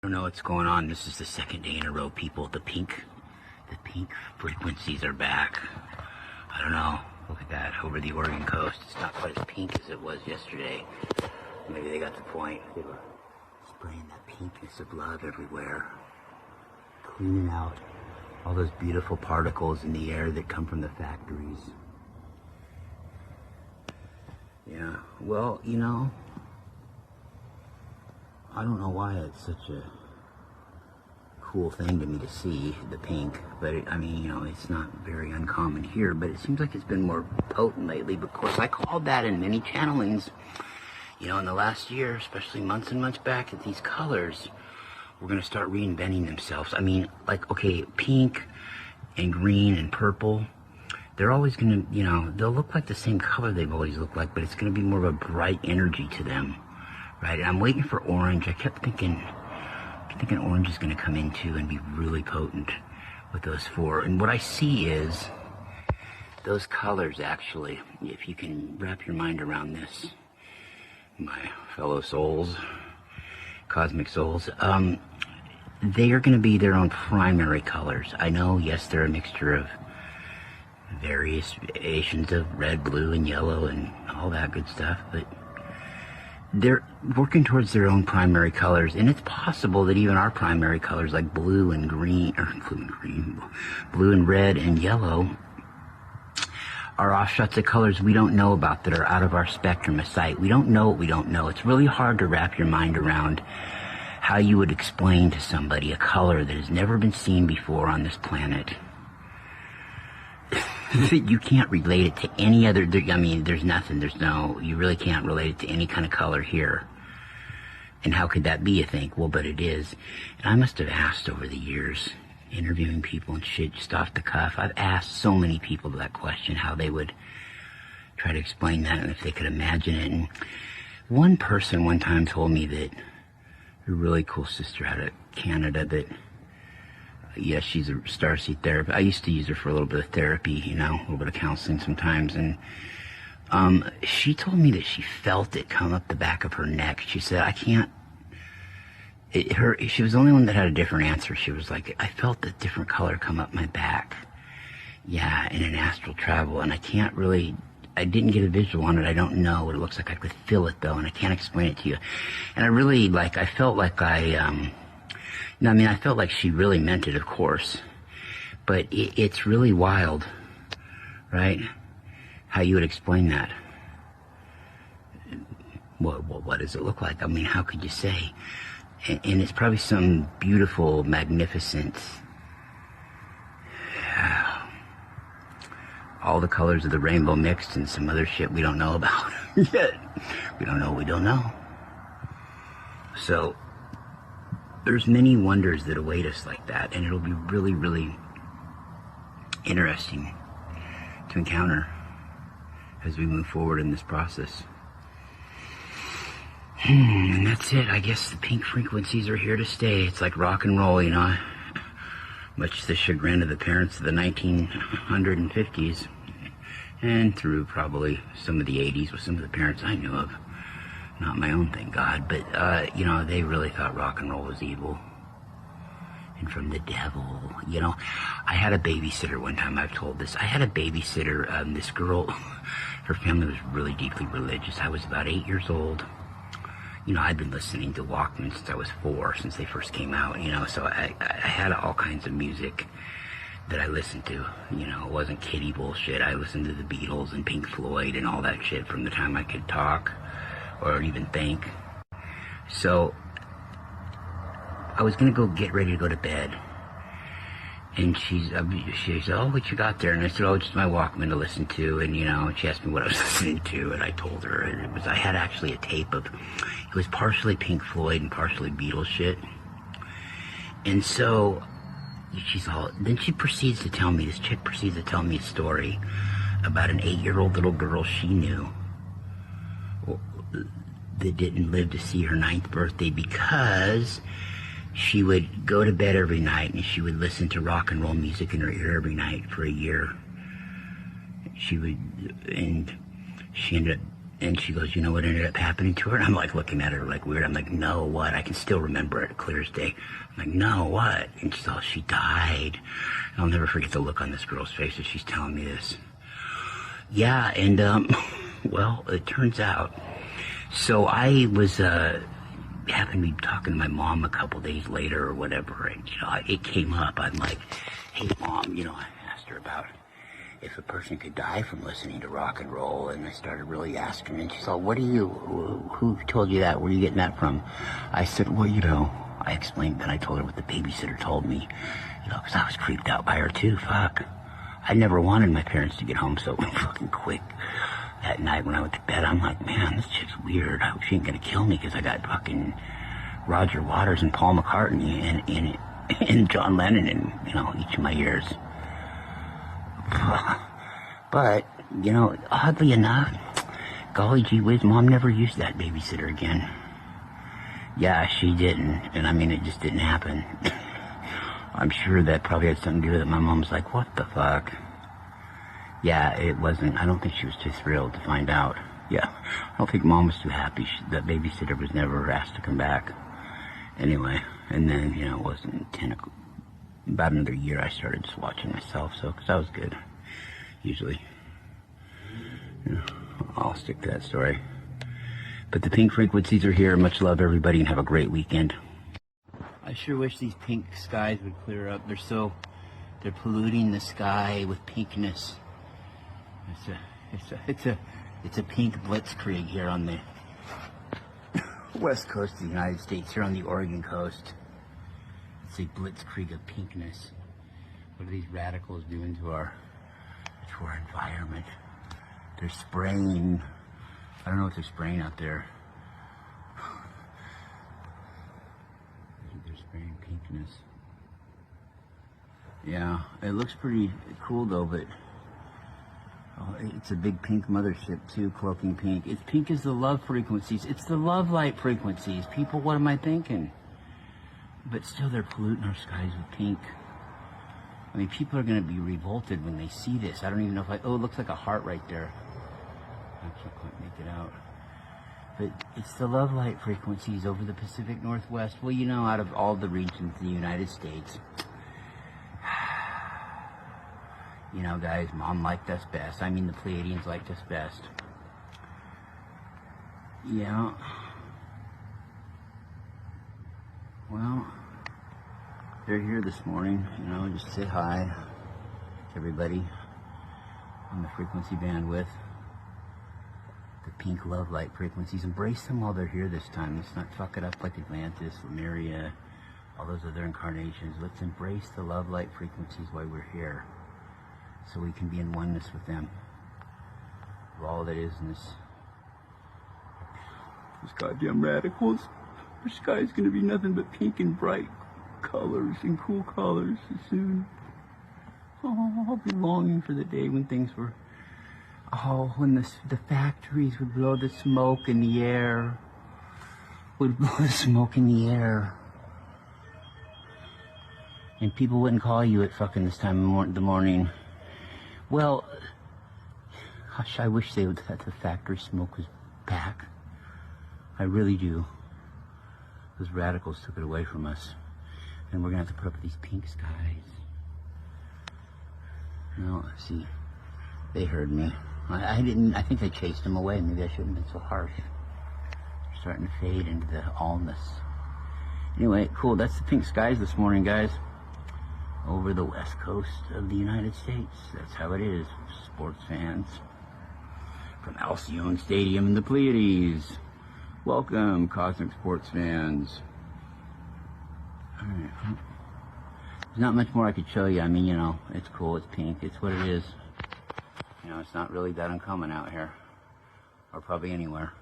I don't know what's going on. This is the second day in a row, people. The pink frequencies are back. I don't know. Look at that over the Oregon coast. It's not quite as pink as it was yesterday. Maybe they got the point. They were spraying that pinkness of love everywhere, cleaning out all those beautiful particles in the air that come from the factories. Yeah, well, you know, I don't know why it's such a cool thing to me to see, the pink, but I mean, you know, it's not very uncommon here, but it seems like it's been more potent lately. But of course, I called that in many channelings, you know, in the last year, especially months and months back, that these colors were going to start reinventing themselves. I mean, like, okay, pink and green and purple, they're always going to, you know, they'll look like the same color they've always looked like, but it's going to be more of a bright energy to them, right? And I'm waiting for orange. I kept thinking orange is going to come in too and be really potent with those four. And what I see is those colors, actually, if you can wrap your mind around this, my fellow souls, cosmic souls, they are going to be their own primary colors. I know, yes, they're a mixture of variations of red, blue, and yellow and all that good stuff, but they're working towards their own primary colors. And it's possible that even our primary colors, like blue and green, or blue and red and yellow, are offshots of colors we don't know about, that are out of our spectrum of sight. We don't know what we don't know. It's really hard to wrap your mind around how you would explain to somebody a color that has never been seen before on this planet. You can't relate it to any other, I mean, there's nothing, you really can't relate it to any kind of color here. And how could that be, you think? Well, but it is. And I must have asked over the years, interviewing people and shit, just off the cuff, I've asked so many people that question, how they would try to explain that and if they could imagine it. And one person one time told me that, a really cool sister out of Canada, that, yes, she's a starseed therapist. I used to use her for a little bit of therapy, you know, a little bit of counseling sometimes. And she told me that she felt it come up the back of her neck. She said, I can't, she was the only one that had a different answer. She was like, I felt a different color come up my back. Yeah, in an astral travel. And I didn't get a visual on it. I don't know what it looks like. I could feel it though, and I can't explain it to you. And I really, I felt like I felt like she really meant it, of course, but it's really wild, right? How you would explain that. What does it look like? I mean, how could you say? And it's probably some beautiful, magnificent, all the colors of the rainbow mixed and some other shit we don't know about yet. We don't know what we don't know. So there's many wonders that await us like that, and it'll be really, really interesting to encounter as we move forward in this process. And that's it. I guess the pink frequencies are here to stay. It's like rock and roll, you know, much to the chagrin of the parents of the 1950s, and through probably some of the 80s with some of the parents I knew of. Not my own, thank God, but, you know, they really thought rock and roll was evil and from the devil, you know. I had a babysitter one time, I've told this. I had a babysitter, this girl, her family was really deeply religious. I was about 8 years old. You know, I'd been listening to Walkman since I was 4, since they first came out, you know, so I had all kinds of music that I listened to. You know, it wasn't kiddie bullshit. I listened to the Beatles and Pink Floyd and all that shit from the time I could talk or even think. So I was gonna go get ready to go to bed, and she said, oh, what you got there? And I said, oh, just my Walkman to listen to. And, you know, she asked me what I was listening to, and I told her, and I had actually a tape of, it was partially Pink Floyd and partially Beatles shit. And so then she proceeds to tell me, this chick proceeds to tell me a story about an 8-year-old little girl she knew that didn't live to see her 9th birthday because she would go to bed every night and she would listen to rock and roll music in her ear every night for a year. And she ended up And she goes, you know what ended up happening to her? And I'm like looking at her like weird. I'm like, no, what? I can still remember it clear as day. I'm like, no, what? And she's all, she died. And I'll never forget the look on this girl's face as she's telling me this. Yeah, and, well, it turns out. So I was, happened to be talking to my mom a couple days later or whatever, and, you know, it came up. I'm like, hey, Mom, you know, I asked her about if a person could die from listening to rock and roll, and I started really asking, and she's like, who told you that? Where are you getting that from? I said, well, you know, I explained, then I told her what the babysitter told me, you know, because I was creeped out by her too, fuck. I never wanted my parents to get home so fucking quick. That night when I went to bed, I'm like, man, this chick's weird. I hope she ain't gonna kill me, because I got fucking Roger Waters and Paul McCartney and John Lennon in, you know, each of my ears. But, you know, oddly enough, golly gee whiz, Mom never used that babysitter again. Yeah, she didn't, and I mean, it just didn't happen. I'm sure that probably had something to do with it. My mom's like, what the fuck? Yeah, it wasn't, I don't think she was too thrilled to find out. Yeah, I don't think Mom was too happy. That babysitter was never asked to come back. Anyway, and then, you know, it wasn't about another year I started just watching myself, so, because I was good, usually. Yeah, I'll stick to that story. But the pink frequencies are here. Much love, everybody, and have a great weekend. I sure wish these pink skies would clear up. They're polluting the sky with pinkness. It's a pink blitzkrieg here on the west coast of the United States, here on the Oregon coast. It's a blitzkrieg of pinkness. What are these radicals doing to our environment? They're spraying. I don't know what they're spraying out there. They're spraying pinkness. Yeah, it looks pretty cool though, but oh, it's a big pink mothership too, cloaking pink. It's pink as the love frequencies. It's the Lovelight frequencies. People, what am I thinking? But still, they're polluting our skies with pink. I mean, people are going to be revolted when they see this. I don't even know if oh, it looks like a heart right there. I can't quite make it out. But it's the Lovelight frequencies over the Pacific Northwest. Well, you know, out of all the regions of the United States, you know, guys, Mom liked us best. I mean, the Pleiadians liked us best. Yeah. Well, they're here this morning, you know, just say hi to everybody on the frequency bandwidth. The pink Lovelight frequencies. Embrace them while they're here this time. Let's not fuck it up like Atlantis, Lemuria, all those other incarnations. Let's embrace the Lovelight frequencies while we're here, so we can be in oneness with them. Of all that is in this. These goddamn radicals. Our sky's gonna be nothing but pink and bright colors and cool colors soon. Oh, I'll be longing for the day when things were, oh, when the factories would blow the smoke in the air. Would blow the smoke in the air. And people wouldn't call you at fucking this time in the morning. Well, gosh, I wish that the factory smoke was back. I really do. Those radicals took it away from us. And we're gonna have to put up with these pink skies. No, see, they heard me. I think I chased them away. Maybe I shouldn't have been so harsh. They're starting to fade into the allness. Anyway, cool, that's the pink skies this morning, guys. Over the west coast of the United States. That's how it is, sports fans. From Alcyone Stadium in the Pleiades. Welcome, cosmic sports fans. Alright. There's not much more I could show you. I mean, you know, it's cool, it's pink, it's what it is. You know, it's not really that uncommon out here. Or probably anywhere.